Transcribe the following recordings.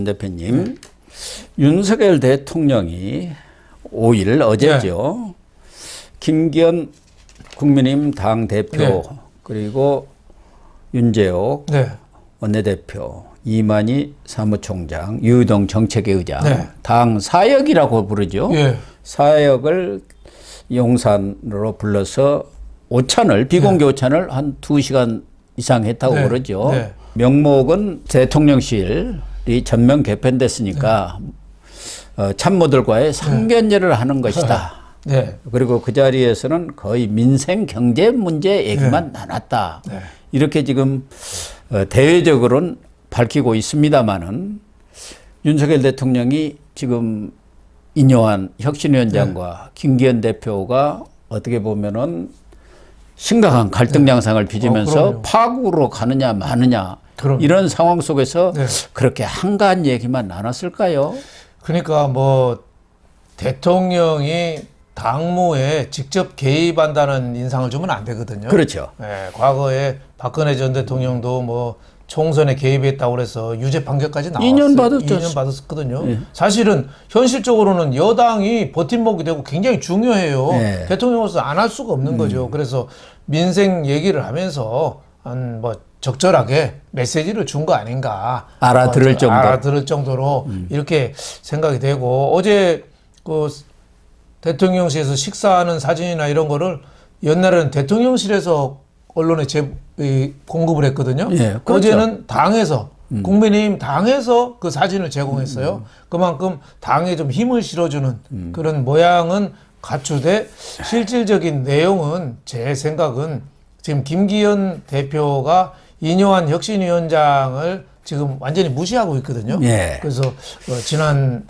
대표님, 윤석열 대통령이 5일 어제죠. 김기현 국민의힘 당대표 그리고 윤재옥 원내대표, 이만희 사무총장, 유동 정책위 의장, 당 사역이라고 부르죠. 사역을 용산으로 불러서 오찬을, 비공개 오찬을 한 2시간 이상 했다고 그러죠. 명목은 대통령실이 전면 개편됐으니까 참모들과의 상견례를 하는 것이다. 그리고 그 자리에서는 거의 민생 경제 문제 얘기만 나눴다. 이렇게 지금 대외적으로는 밝히고 있습니다만은 윤석열 대통령이 지금 인요한 혁신위원장과 김기현 대표가 어떻게 보면은 심각한 갈등 양상을 빚으면서 파국으로 가느냐 마느냐 이런 상황 속에서 그렇게 한가한 얘기만 나눴을까요? 그러니까 뭐 대통령이 당무에 직접 개입한다는 인상을 주면 안 되거든요. 그렇죠. 과거에 박근혜 전 대통령도 뭐 총선에 개입했다고 그래서 유죄 판결까지 나왔어요. 2년 받았죠. 2년 받았거든요. 사실은 현실적으로는 여당이 버팀목이 되고 굉장히 중요해요. 대통령으로서 안 할 수가 없는 거죠. 그래서 민생 얘기를 하면서 한 뭐 적절하게 메시지를 준 거 아닌가. 알아들을 정도. 알아들을 정도로 이렇게 생각이 되고, 어제 그 대통령실에서 식사하는 사진이나 이런 거를 옛날에는 대통령실에서 언론에 공급을 했거든요. 그렇죠. 어제는 당에서 국민의힘 당에서 그 사진을 제공했어요. 그만큼 당에 좀 힘을 실어주는 그런 모양은 갖추되 실질적인 내용은 제 생각은 지금 김기현 대표가 인요한 혁신위원장을 지금 완전히 무시하고 있거든요. 그래서 지난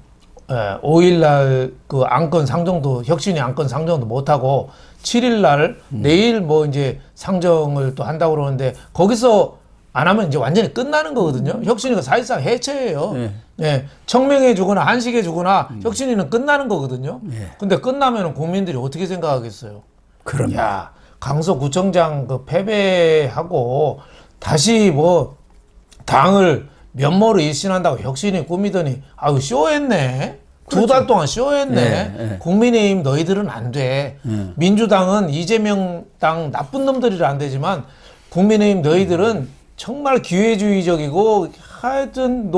5일날 그 안건 상정도, 혁신위 안건 상정도 못하고 7일날 내일 뭐 이제 상정을 또 한다고 그러는데, 거기서 안 하면 이제 완전히 끝나는 거거든요. 혁신위가 사실상 해체예요. 청명해 주거나 한식해 주거나 혁신위는 끝나는 거거든요. 근데 끝나면 국민들이 어떻게 생각하겠어요? 그럼요. 야, 강서구청장 그 패배하고 다시 뭐 당을 면모를 일신한다고 혁신이 꾸미더니 아유 쇼했네. 2달 동안 쇼했네. 국민의힘 너희들은 안 돼. 민주당은 이재명 당 나쁜 놈들이라 안 되지만 국민의힘 너희들은 정말 기회주의적이고 하여튼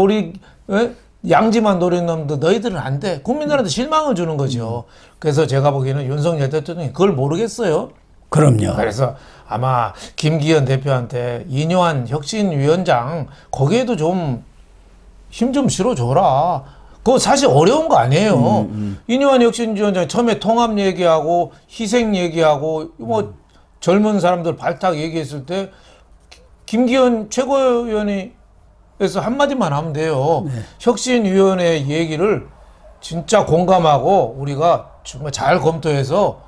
양지만 노리는 놈들 너희들은 안 돼. 국민들한테 실망을 주는 거죠. 그래서 제가 보기에는 윤석열 대통령이 그걸 모르겠어요. 그럼요. 그래서 아마 김기현 대표한테 인요한 혁신위원장 거기에도 좀 힘 좀 실어줘라. 그거 사실 어려운 거 아니에요. 인요한 혁신위원장이 처음에 통합 얘기하고 희생 얘기하고 뭐 젊은 사람들 발탁 얘기했을 때 김기현 최고위원회에서 한마디만 하면 돼요. 혁신위원회 얘기를 진짜 공감하고 우리가 정말 잘 검토해서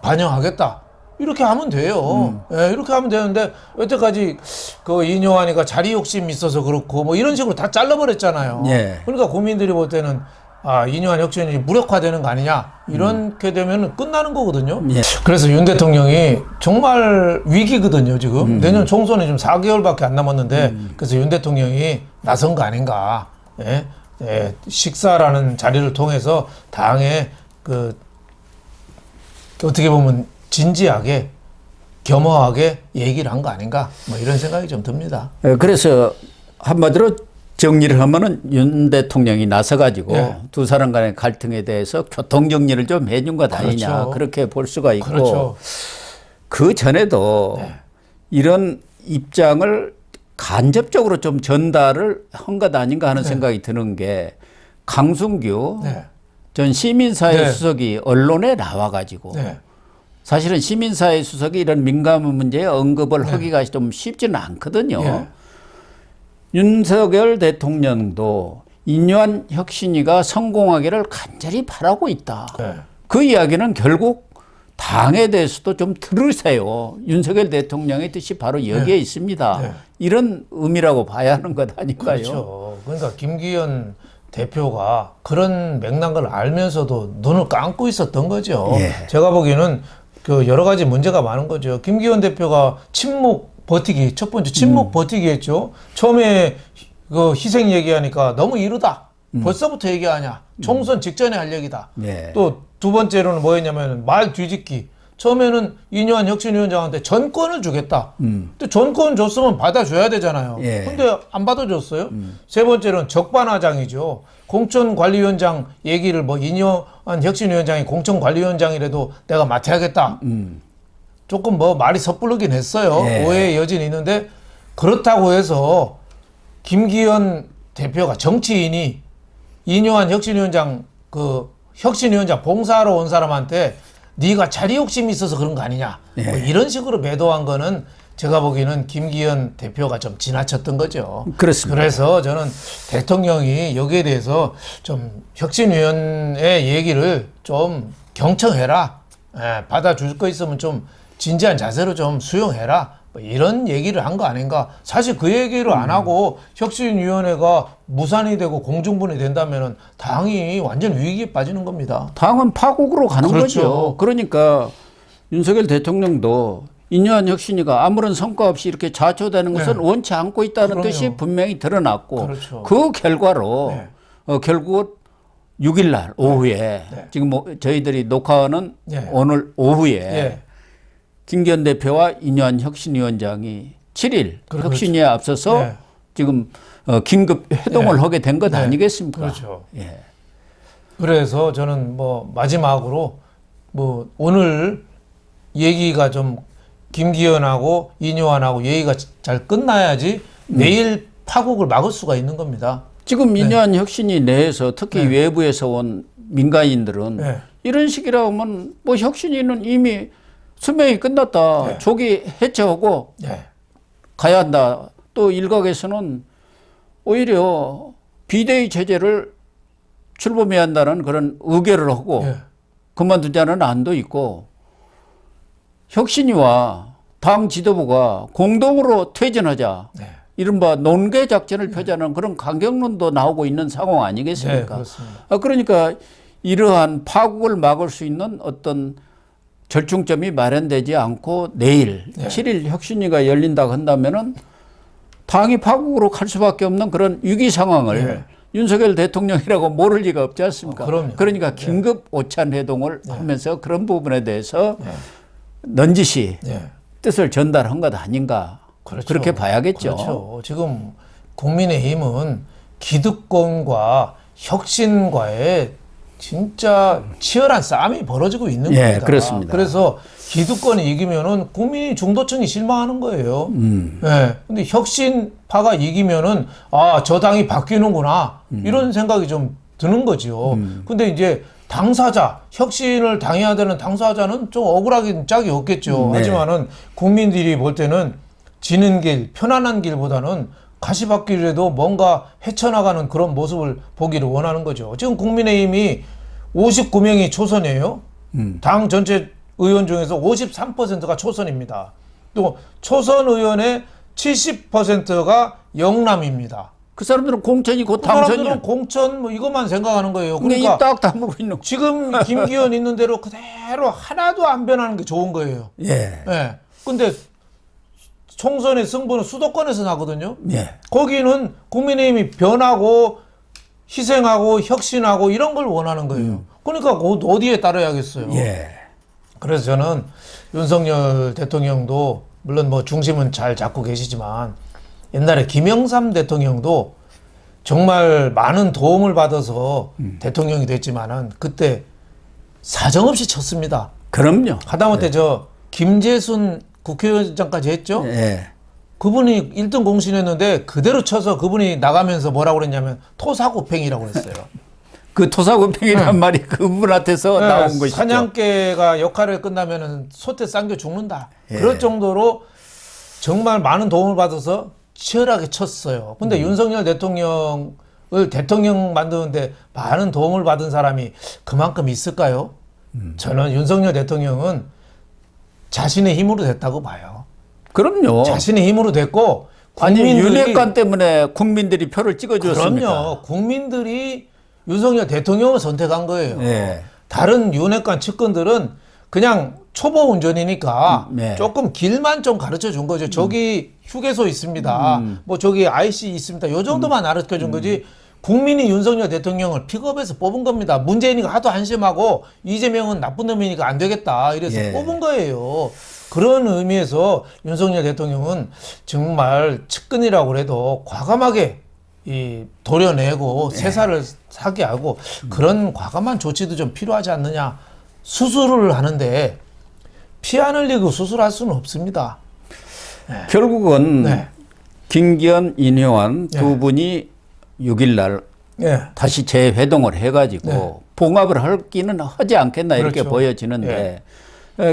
반영하겠다. 이렇게 하면 돼요. 이렇게 하면 되는데 여태까지 그 인요한이가 자리 욕심이 있어서 그렇고 뭐 이런 식으로 다 잘라버렸잖아요. 그러니까 국민들이 볼 때는 인요한 혁신이 무력화되는 거 아니냐 이렇게 되면 끝나는 거거든요. 그래서 윤 대통령이 정말 위기거든요. 지금 내년 총선이 좀 4개월밖에 안 남았는데 그래서 윤 대통령이 나선 거 아닌가. 식사라는 자리를 통해서 당에 그 어떻게 보면 진지하게 겸허하게 얘기를 한 거 아닌가 뭐 이런 생각이 좀 듭니다. 그래서 한마디로 정리를 하면은 윤 대통령이 나서가지고 두 사람 간의 갈등에 대해서 교통 정리를 좀 해준 것 아니냐 그렇게 볼 수가 있고 그 전에도 이런 입장을 간접적으로 좀 전달을 한 것 아닌가 하는 생각이 드는 게 강승규 전 시민사회 수석이 언론에 나와가지고 사실은 시민사회 수석이 이런 민감 문제에 언급을 하기가 좀 쉽지는 않거든요. 윤석열 대통령도 인요한 혁신위가 성공하기를 간절히 바라고 있다. 그 이야기는 결국 당에 대해서도 좀 들으세요. 윤석열 대통령의 뜻이 바로 여기에 있습니다. 이런 의미라고 봐야 하는 것 아닐까요? 그렇죠. 그러니까 김기현 대표가 그런 맥락을 알면서도 눈을 감고 있었던 거죠. 제가 보기에는 그 여러 가지 문제가 많은 거죠. 김기현 대표가 침묵 버티기, 첫 번째 침묵 버티기 했죠. 처음에 그 희생 얘기하니까 너무 이르다. 벌써부터 얘기하냐. 총선 직전에 할 얘기다. 네. 또 두 번째로는 뭐였냐면 말 뒤집기. 처음에는 이뇨한 혁신위원장한테 전권을 주겠다. 근데 전권 줬으면 받아줘야 되잖아요. 예. 근데 안 받아줬어요. 세 번째로는 적반하장이죠. 공천관리위원장 얘기를 뭐 이뇨한 혁신위원장이 공천관리위원장이라도 내가 맡아야겠다. 조금 뭐 말이 섣부르긴 했어요. 예. 오해의 여진이 있는데 그렇다고 해서 김기현 대표가 정치인이 이뇨한 혁신위원장 혁신위원장 봉사하러 온 사람한테 네가 자리 욕심이 있어서 그런 거 아니냐. 예. 뭐 이런 식으로 매도한 거는 제가 보기에는 김기현 대표가 좀 지나쳤던 거죠. 그렇습니다. 그래서 저는 대통령이 여기에 대해서 좀 혁신위원회 얘기를 좀 경청해라. 예, 받아줄 거 있으면 좀 진지한 자세로 좀 수용해라. 뭐 이런 얘기를 한 거 아닌가. 사실 그 얘기를 안 하고 혁신위원회가 무산이 되고 공중분해 된다면 당이 완전 위기에 빠지는 겁니다. 당은 파국으로 가는 그렇죠. 거죠. 그러니까 윤석열 대통령도 이뇨한 혁신위가 아무런 성과 없이 이렇게 자초되는 것은 원치 않고 있다는 그럼요. 뜻이 분명히 드러났고 그렇죠. 그 결과로 네. 결국 6일 날 오후에 지금 뭐 저희들이 녹화하는 오늘 오후에 예. 김기현 대표와 이뇨한 혁신위원장이 7일 그렇죠. 혁신위에 앞서서 네. 지금 긴급 회동을 하게 된 것 아니겠습니까? 그렇죠. 예. 그래서 저는 뭐 마지막으로 뭐 오늘 얘기가 좀 김기현하고 이뇨한하고 얘기가 잘 끝나야지 내일 파국을 막을 수가 있는 겁니다. 지금 이뇨한 혁신위 내에서 특히 외부에서 온 민간인들은 이런 식이라 하면 뭐 혁신위는 이미 수명이 끝났다. 조기 해체하고 가야 한다. 또 일각에서는 오히려 비대위 체제를 출범해야 한다는 그런 의결을 하고 그만두자는 안도 있고 혁신위와 당 지도부가 공동으로 퇴진하자. 이른바 논개 작전을 펴자는 그런 강경론도 나오고 있는 상황 아니겠습니까? 네, 그렇습니다. 그러니까 이러한 파국을 막을 수 있는 어떤 절충점이 마련되지 않고 내일 7일 혁신위가 열린다고 한다면은 당이 파국으로 갈 수밖에 없는 그런 위기 상황을 윤석열 대통령이라고 모를 리가 없지 않습니까? 그러니까 긴급 오찬 회동을 하면서 그런 부분에 대해서 넌지시 뜻을 전달한 것 아닌가. 그렇죠. 그렇게 봐야겠죠. 그렇죠. 지금 국민의힘은 기득권과 혁신과의 진짜 치열한 싸움이 벌어지고 있는 겁니다. 그렇습니다. 그래서 기득권이 이기면은 국민이 중도층이 실망하는 거예요. 근데 혁신파가 이기면은 저 당이 바뀌는구나 이런 생각이 좀 드는 거죠. 근데 이제 당사자, 혁신을 당해야 되는 당사자는 좀 억울하긴 짝이 없겠죠. 하지만은 국민들이 볼 때는 지는 길, 편안한 길보다는 가시밭길이라도 뭔가 헤쳐나가는 그런 모습을 보기를 원하는 거죠. 지금 국민의힘이 59명이 초선이에요. 당 전체 의원 중에서 53%가 초선입니다. 또 초선 의원의 70%가 영남입니다. 그 사람들은 공천이 곧 그 사람들은 당선이야. 공천 뭐 이것만 생각하는 거예요. 그러니까 그러니까 입 딱 다물고 있는 거. 지금 김기현 있는 대로 그대로 하나도 안 변하는 게 좋은 거예요. 근데 총선의 승부는 수도권에서 나거든요. 거기는 국민의힘이 변하고 희생하고 혁신하고 이런 걸 원하는 거예요. 그러니까 어디에 따라야겠어요. 그래서 저는 윤석열 대통령도 물론 뭐 중심은 잘 잡고 계시지만 옛날에 김영삼 대통령도 정말 많은 도움을 받아서 대통령이 됐지만은 그때 사정없이 쳤습니다. 그럼요. 하다못해 저 김재순 국회의장까지 했죠. 그분이 1등 공신했는데 그대로 쳐서 그분이 나가면서 뭐라고 그랬냐면 토사구팽이라고 그랬어요. 그 토사구팽이란 말이 그분한테서 나온 것이죠. 사냥개가 역할을 끝나면은 소태 쌍겨 죽는다. 그럴 정도로 정말 많은 도움을 받아서 치열하게 쳤어요. 근데 윤석열 대통령을 대통령 만드는데 많은 도움을 받은 사람이 그만큼 있을까요? 저는 윤석열 대통령은 자신의 힘으로 됐다고 봐요. 그럼요. 자신의 힘으로 됐고 아니 윤핵관 때문에 국민들이 표를 찍어줬습니까? 그럼요. 국민들이 윤석열 대통령을 선택한 거예요. 다른 윤핵관 측근들은 그냥 초보 운전이니까 네. 조금 길만 좀 가르쳐 준 거죠. 저기 휴게소 있습니다. 뭐 저기 IC 있습니다. 요 정도만 가르쳐 준 거지. 국민이 윤석열 대통령을 픽업해서 뽑은 겁니다. 문재인이가 하도 한심하고 이재명은 나쁜 놈이니까 안 되겠다. 이래서 예. 뽑은 거예요. 그런 의미에서 윤석열 대통령은 정말 측근이라고 해도 과감하게 도려내고 세사를 사게 하고 그런 과감한 조치도 좀 필요하지 않느냐. 수술을 하는데 피 안 흘리고 수술할 수는 없습니다. 결국은 네. 김기현, 인효환 두 분이 6일 날 예. 다시 재회동을 해가지고 봉합을 하기는 하지 않겠나 이렇게 그렇죠. 보여지는데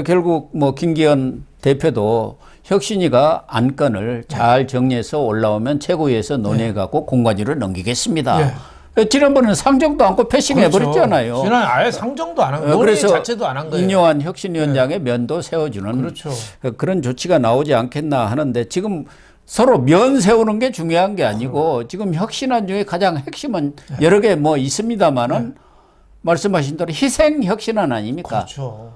결국 뭐 김기현 대표도 혁신이가 안건을 잘 정리해서 올라오면 최고위에서 논의해갖고 공관위로 넘기겠습니다. 지난번에는 상정도 않고 패싱해버렸잖아요. 그렇죠. 지난해 아예 상정도 안 한 거예요. 논의 자체도 안 한 거예요. 인효환 혁신위원장의 면도 세워주는 그렇죠. 그런 조치가 나오지 않겠나 하는데 지금 서로 면 세우는 게 중요한 게 아니고 지금 혁신안 중에 가장 핵심은 여러 개 뭐 있습니다만은 말씀하신 대로 희생 혁신안 아닙니까? 그렇죠.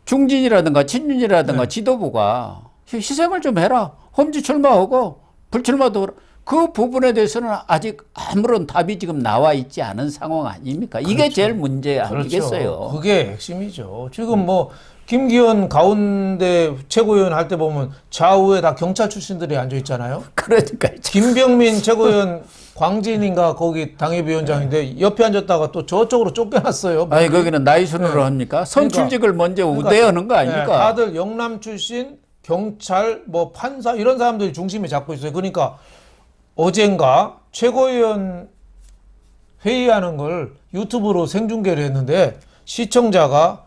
중진이라든가 친윤이라든가 지도부가 희생을 좀 해라. 험지 출마하고 불출마도 그 부분에 대해서는 아직 아무런 답이 지금 나와 있지 않은 상황 아닙니까? 이게 그렇죠. 제일 문제 아니겠어요? 그렇죠. 그게 핵심이죠. 지금 뭐 김기현 가운데 최고위원 할 때 보면 좌우에 다 경찰 출신들이 앉아 있잖아요. 그러니까 김병민 최고위원 광진인가 거기 당협위원장인데 옆에 앉았다가 또 저쪽으로 쫓겨났어요. 아니 거기는 나이 순으로 합니까? 선출직을 먼저 우대하는 거 아닙니까? 다들 영남 출신, 경찰, 뭐 판사 이런 사람들이 중심에 잡고 있어요. 그러니까 어젠가 최고위원 회의하는 걸 유튜브로 생중계를 했는데 시청자가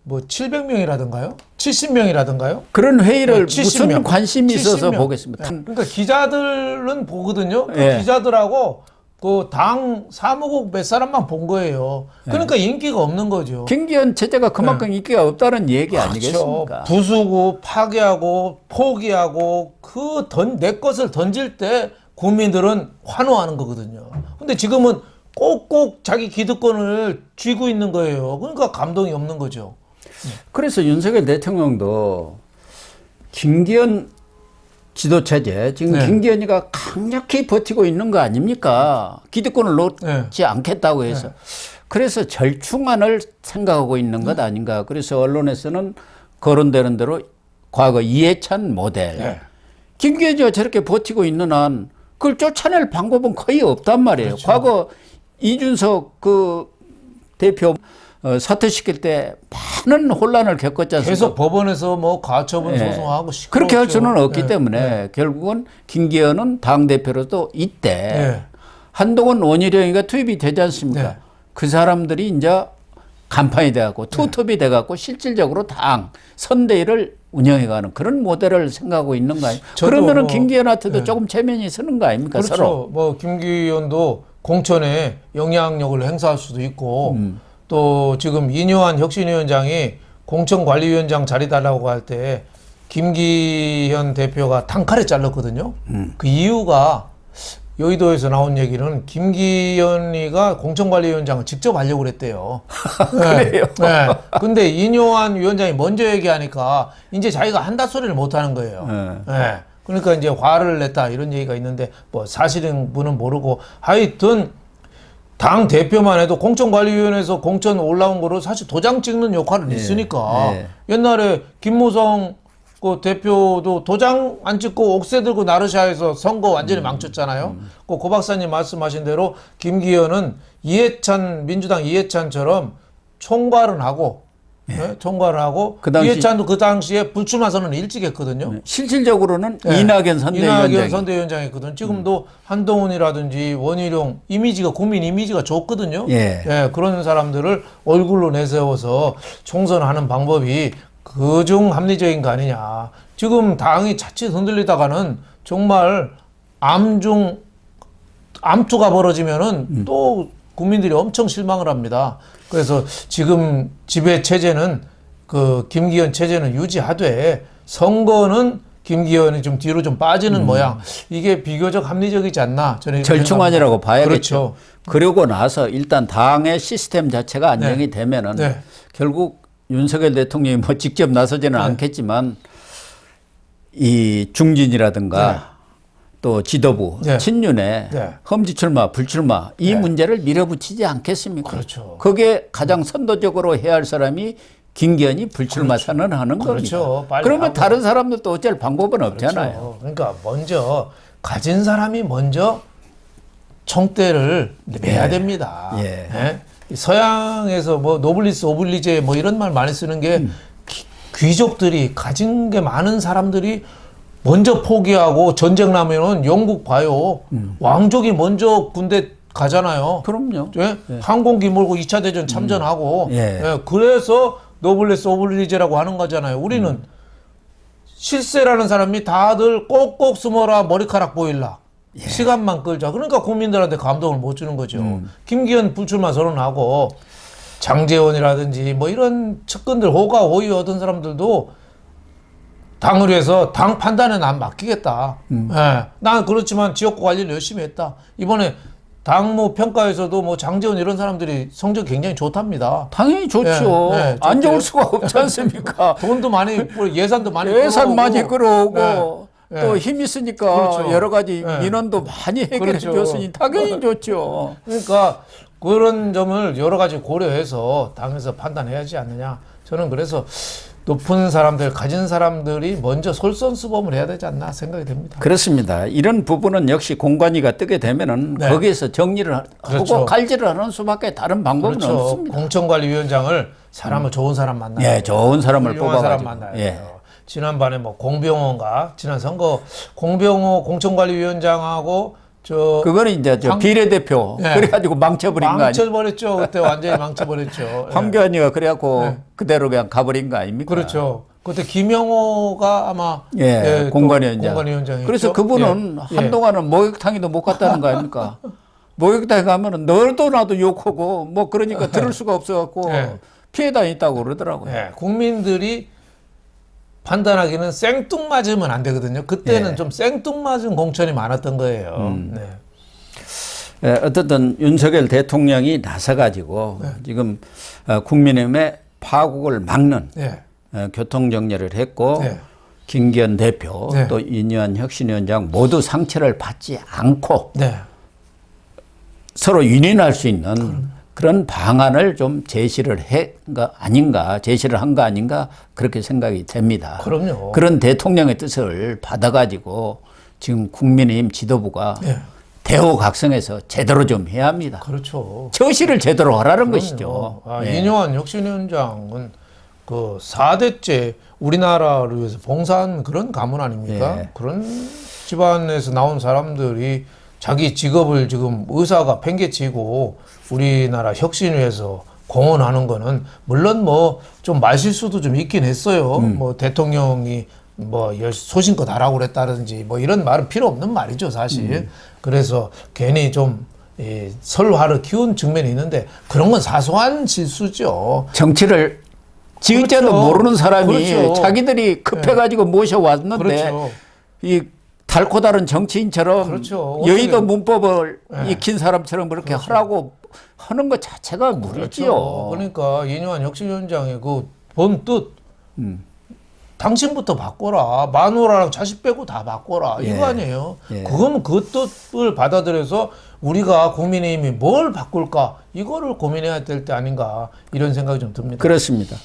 뭐 700명이라든가요? 70명이라든가요? 그런 회의를 네, 무슨 70명. 관심이 있어서 70명. 보겠습니다. 그러니까 기자들은 보거든요. 그 예. 기자들하고 그 당 사무국 몇 사람만 본 거예요. 그러니까 인기가 없는 거죠. 김기현 체제가 그만큼 인기가 없다는 얘기 아니겠습니까? 부수고 파괴하고 포기하고 내 것을 던질 때 국민들은 환호하는 거거든요. 근데 지금은 꼭꼭 자기 기득권을 쥐고 있는 거예요. 그러니까 감동이 없는 거죠. 그래서 윤석열 대통령도 김기현 지도체제 지금 네. 김기현이가 강력히 버티고 있는 거 아닙니까? 기득권을 놓지 않겠다고 해서 그래서 절충안을 생각하고 있는 것 아닌가? 그래서 언론에서는 거론되는 대로 과거 이해찬 모델 김기현이가 저렇게 버티고 있는 한 그걸 쫓아낼 방법은 거의 없단 말이에요. 그렇죠. 과거 이준석 그 대표 사퇴시킬 때 많은 혼란을 겪었지 않습니까? 계속 법원에서 뭐 가처분 소송하고 시끄럽죠. 그렇게 할 수는 없기 때문에 결국은 김기현은 당대표로도 이때 한동훈 원희룡이가 투입이 되지 않습니까? 그 사람들이 이제 간판이 돼갖고 투톱이 돼갖고 실질적으로 당 선대위를 운영해가는 그런 모델을 생각하고 있는 거 아닙니까? 그러면은 김기현한테도 조금 체면이 서는 거 아닙니까? 그렇죠. 서로. 뭐 김기현도 공천에 영향력을 행사할 수도 있고 또 지금 이뇨한 혁신위원장이 공천관리위원장 자리 달라고 할 때 김기현 대표가 단칼에 잘랐거든요. 그 이유가 여의도에서 나온 얘기는 김기현이가 공천관리위원장을 직접 하려고 그랬대요. 그래요? 네. 근데 이뇨한 위원장이 먼저 얘기하니까 이제 자기가 한다 소리를 못 하는 거예요. 네. 그러니까 이제 화를 냈다 이런 얘기가 있는데 뭐 사실은 분은 모르고 하여튼 당 대표만 해도 공천관리위원회에서 공천 올라온 거로 사실 도장 찍는 역할은 있으니까 옛날에 김무성 그 대표도 도장 안 찍고 옥새 들고 나르샤에서 선거 완전히 망쳤잖아요. 그 박사님 말씀하신 대로 김기현은 이해찬 민주당 이해찬처럼 총괄은 하고 총괄을 하고 그 당시, 이해찬도 그 당시에 불출마 선언을 일찍 했거든요. 실질적으로는 이낙연 선대위원장이. 이낙연 선대위원장이거든. 지금도 한동훈이라든지 원희룡 이미지가 국민 이미지가 좋거든요. 그런 사람들을 얼굴로 내세워서 총선하는 방법이 그중 합리적인 거 아니냐. 지금 당이 자칫 흔들리다가는 정말 암투가 벌어지면은 또 국민들이 엄청 실망을 합니다. 그래서 지금 지배 체제는 그 김기현 체제는 유지하되 선거는 김기현이 좀 뒤로 좀 빠지는 모양. 이게 비교적 합리적이지 않나 저는 절충안이라고 봐야겠죠. 그렇죠. 그러고 나서 일단 당의 시스템 자체가 안정이 되면은 결국 윤석열 대통령이 뭐 직접 나서지는 네. 않겠지만 이 중진이라든가 네. 또 지도부 네. 친윤의 네. 험지 출마, 불출마 이 네. 문제를 밀어붙이지 않겠습니까? 그렇죠. 그게 가장 선도적으로 해야 할 사람이 김기현이 불출마 선언하는 그렇죠. 겁니다. 빨리 그러면 하고. 다른 사람도 또 어쩔 방법은 없잖아요. 그렇죠. 그러니까 먼저 가진 사람이 먼저 총대를 매야 됩니다. 예. 예? 서양에서 뭐 노블리스 오블리제 뭐 이런 말 많이 쓰는 게 귀족들이 가진 게 많은 사람들이 먼저 포기하고 전쟁 나면은 영국 봐요. 왕족이 먼저 군대 가잖아요. 그럼요. 예? 항공기 몰고 2차 대전 참전하고 예. 예, 그래서 노블레스 오블리제라고 하는 거잖아요. 우리는 실세라는 사람이 다들 꼭꼭 숨어라 머리카락 보일라. 시간만 끌자. 그러니까 국민들한테 감동을 못 주는 거죠. 김기현 불출마 선언하고 장제원이라든지 뭐 이런 측근들 호가 호의 얻은 사람들도 당을 위해서 당 판단에 난 맡기겠다. 예. 난 그렇지만 지역구 관리를 열심히 했다. 이번에 당무 평가에서도 뭐 장제원 이런 사람들이 성적 굉장히 좋답니다. 당연히 좋죠. 예, 예, 안 좋대요. 좋을 수가 없지 않습니까? 돈도 많이 예산도 많이 예산 끌어오고. 많이 끌어오고 예, 또 예. 힘이 있으니까 그렇죠. 여러 가지 예. 민원도 많이 해결해 그렇죠. 줬으니 당연히 좋죠. 그러니까 그런 점을 여러 가지 고려해서 당에서 판단해야지 않느냐. 저는 그래서 높은 사람들, 가진 사람들이 먼저 솔선수범을 해야 되지 않나 생각이 됩니다. 그렇습니다. 이런 부분은 역시 공관위가 뜨게 되면은 네. 거기에서 정리를 하고 그렇죠. 칼질을 하는 수밖에 다른 방법은 그렇죠. 없습니다. 공천관리위원장을 사람을 좋은 사람 만나야 예, 좋은 사람을 훌륭한 사람 뽑아가지고. 만나야 예. 돼요. 지난번에 뭐 공병호인가 지난 선거 공병호 공천관리위원장하고 저 그거는 이제 저 비례대표 예. 그래가지고 망쳐버린 거 아니에요? 망쳐버렸죠. 그때 완전히 망쳐버렸죠. 예. 황교안이가 그래갖고 그대로 그냥 가버린 거 아닙니까? 그렇죠. 그때 김영호가 아마 예, 또 공관위원장. 공관위원장이었죠. 그래서 그분은 예. 한동안은 목욕탕에도 못 갔다는 거 아닙니까? 목욕탕에 가면은 너도 나도 욕하고 뭐 그러니까 들을 수가 없어갖고 예. 피해 다녔다고 그러더라고요. 예, 국민들이 판단하기는 생뚱맞으면 안 되거든요. 그때는 예. 좀 생뚱맞은 공천이 많았던 거예요. 네. 예, 어쨌든 윤석열 대통령이 나서가지고 네. 지금 국민의힘의 파국을 막는 예. 교통정리를 했고 네. 김기현 대표 네. 또 이인영 혁신위원장 모두 상처를 받지 않고 네. 서로 윤인할 수 있는 그런 방안을 좀 제시를 제시를 한 거 아닌가 그렇게 생각이 됩니다. 그럼요. 그런 대통령의 뜻을 받아가지고 지금 국민의힘 지도부가 예. 대호각성해서 제대로 좀 해야 합니다. 그렇죠. 처시를 제대로 하라는 그럼요. 것이죠. 아, 예. 이뇨한 혁신위원장은 그 4대째 우리나라를 위해서 봉사한 그런 가문 아닙니까? 예. 그런 집안에서 나온 사람들이 자기 직업을 지금 의사가 팽개치고 우리나라 혁신을 위해서 공헌하는 거는 물론 뭐 좀 말실수도 좀 있긴 했어요. 뭐 대통령이 뭐 소신껏 하라고 그랬다든지 뭐 이런 말은 필요 없는 말이죠, 사실. 그래서 괜히 좀 설화를 키운 측면이 있는데 그런 건 사소한 실수죠. 정치를 지을지도 그렇죠. 모르는 사람이 그렇죠. 자기들이 급해가지고 모셔왔는데 그렇죠. 이 달고 다른 정치인처럼 그렇죠. 여의도 어떻게- 문법을 네. 익힌 사람처럼 그렇게 하라고 하는 것 자체가 무리지요. 그렇죠. 그러니까 이뇨한 혁신위원장의 그 본 뜻, 당신부터 바꿔라. 마누라랑 자식 빼고 다 바꿔라. 예. 이거 아니에요. 예. 그건 그 뜻을 받아들여서 우리가 국민의힘이 뭘 바꿀까 이거를 고민해야 될 때 아닌가 이런 생각이 좀 듭니다. 그렇습니다.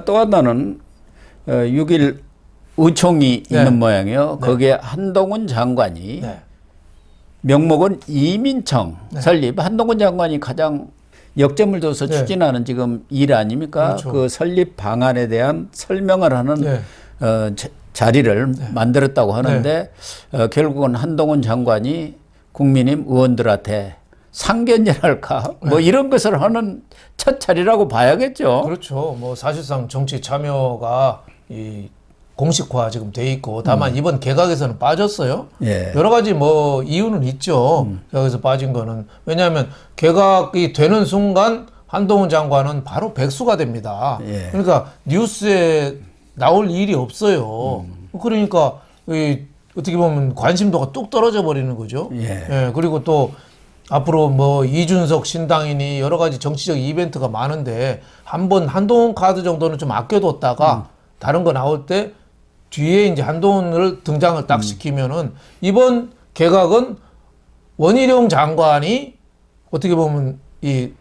또 하나는 6일 의총이 네. 있는 모양이에요. 거기에 한동훈 장관이 네. 명목은 이민청 설립. 한동훈 장관이 가장 역점을 둬서 네. 추진하는 지금 일 아닙니까? 그렇죠. 그 설립 방안에 대한 설명을 하는 네. 자리를 만들었다고 하는데 결국은 한동훈 장관이 국민의힘 의원들한테 상견례할까 뭐 이런 것을 하는 첫 자리라고 봐야겠죠. 그렇죠. 뭐 사실상 정치 참여가 이 공식화 지금 돼 있고 다만 이번 개각에서는 빠졌어요. 예. 여러 가지 뭐 이유는 있죠. 개각에서 빠진 거는 왜냐하면 개각이 되는 순간 한동훈 장관은 바로 백수가 됩니다. 예. 그러니까 뉴스에 나올 일이 없어요. 그러니까 이 어떻게 보면 관심도가 뚝 떨어져 버리는 거죠. 예. 예, 그리고 또 앞으로 뭐 이준석 신당이니 여러 가지 정치적 이벤트가 많은데 한번 한동훈 카드 정도는 좀 아껴뒀다가 다른 거 나올 때 뒤에 이제 한동훈을 등장을 딱 시키면은 이번 개각은 원희룡 장관이 어떻게 보면 이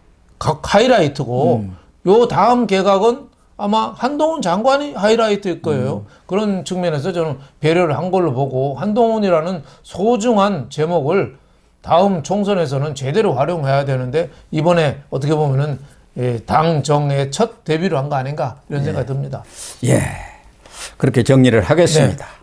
각 하이라이트고 요 다음 개각은 아마 한동훈 장관이 하이라이트일 거예요. 그런 측면에서 저는 배려를 한 걸로 보고 한동훈이라는 소중한 제목을 다음 총선에서는 제대로 활용해야 되는데 이번에 어떻게 보면은 당정의 첫 데뷔를 한 거 아닌가 이런 생각이 듭니다. 예. 그렇게 정리를 하겠습니다. 네.